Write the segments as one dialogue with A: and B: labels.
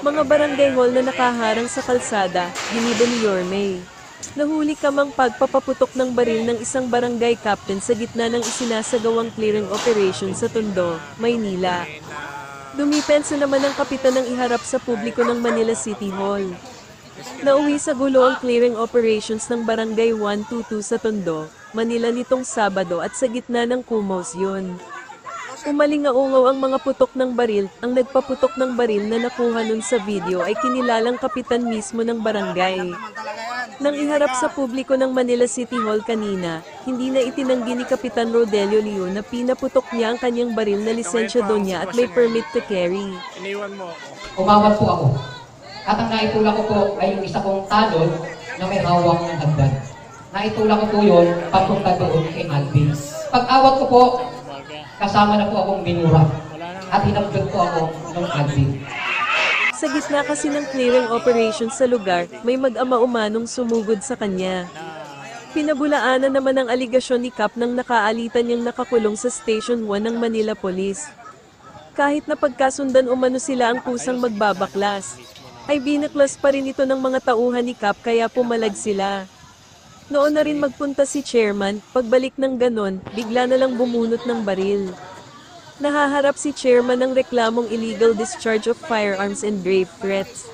A: Mga barangay hall na nakaharang sa kalsada, giniba ni Yorme. Nahuli kamang pagpapaputok ng baril ng isang barangay captain sa gitna ng isinasagawang clearing operation sa Tondo, Maynila. Dumipensa naman ang kapitan ng iharap sa publiko ng Manila City Hall. Nauwi sa gulo ang clearing operations ng Barangay 122 sa Tondo, Manila nitong Sabado at sa gitna ng kumos yun. Umalingaungaw ang mga putok ng baril, ang nagpaputok ng baril na nakuha nun sa video ay kinilalang kapitan mismo ng barangay. Nang iharap sa publiko ng Manila City Hall kanina, hindi na itinanggi ni Kapitan Rodelio Leon na pinaputok niya ang kanyang baril na lisensyado niya at may permit to carry.
B: Umawat po ako. At ang naitulak ko po ay yung isa kong talon na may hawak ng hagdan. Naitulak ko po yun papunta doon kay Alvin. Pag-awat ko po, kasama na po akong binura at hinabdot po ako ng Alvin.
A: Sa gitna kasi ng clearing operations sa lugar, may mag-ama umanong sumugod sa kanya. Pinabulaanan naman ang aligasyon ni Kap nang nakaalitan niyang nakakulong sa Station 1 ng Manila Police. Kahit na pagkasundan umano sila ang kusang magbabaklas, ay binaklas pa rin ito ng mga tauhan ni Kap kaya pumalag sila. Noon na rin magpunta si chairman, pagbalik ng ganon, bigla na lang bumunot ng baril. Nahaharap si chairman ng reklamong illegal discharge of firearms and grave threats.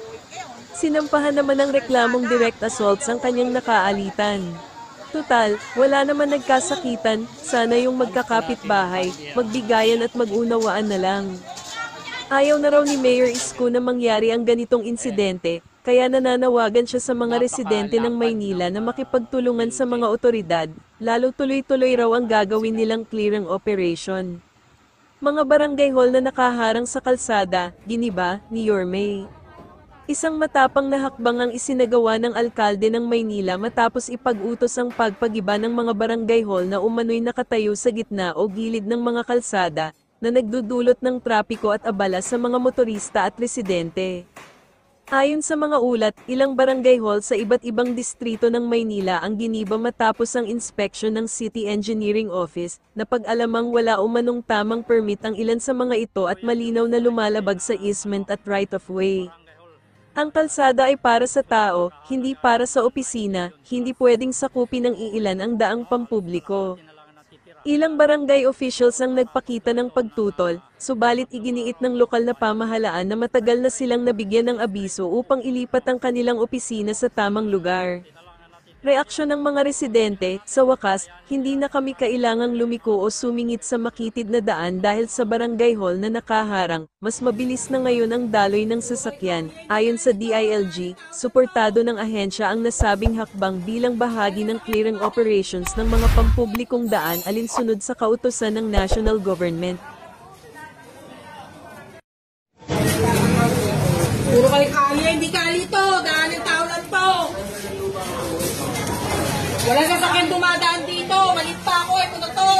A: Sinampahan naman ng reklamong direct assaults ang kanyang nakaalitan. Tutal, wala naman nagkasakitan, sana yung magkakapit-bahay, magbigayan at mag-unawaan na lang. Ayaw na raw ni Mayor Isko na mangyari ang ganitong insidente, kaya nananawagan siya sa mga residente ng Maynila na makipagtulungan sa mga otoridad, lalo tuloy-tuloy raw ang gagawin nilang clearing operation. Mga barangay hall na nakaharang sa kalsada, giniba ni Yorme. Isang matapang na hakbang ang isinagawa ng alkalde ng Maynila matapos ipag-utos ang pagpagiba ng mga barangay hall na umano'y nakatayo sa gitna o gilid ng mga kalsada, na nagdudulot ng trapiko at abala sa mga motorista at residente. Ayon sa mga ulat, ilang barangay hall sa iba't ibang distrito ng Maynila ang giniba matapos ang inspeksyon ng City Engineering Office, na pag-alamang wala umanong tamang permit ang ilan sa mga ito at malinaw na lumalabag sa easement at right-of-way. Ang kalsada ay para sa tao, hindi para sa opisina, hindi pwedeng sakupin ng iilan ang daang pampubliko. Ilang barangay officials ang nagpakita ng pagtutol, subalit iginiit ng lokal na pamahalaan na matagal na silang nabigyan ng abiso upang ilipat ang kanilang opisina sa tamang lugar. Reaksyon ng mga residente, sa wakas, hindi na kami kailangang lumiko o sumingit sa makitid na daan dahil sa barangay hall na nakaharang, mas mabilis na ngayon ang daloy ng sasakyan. Ayon sa DILG, suportado ng ahensya ang nasabing hakbang bilang bahagi ng clearing operations ng mga pampublikong daan alinsunod sa kautusan ng national government.
C: Puro kayo kali, hindi kali to. Daan ng tao lang to. Wala sasakyan dumadaan dito. Malit pa ako, ito na to.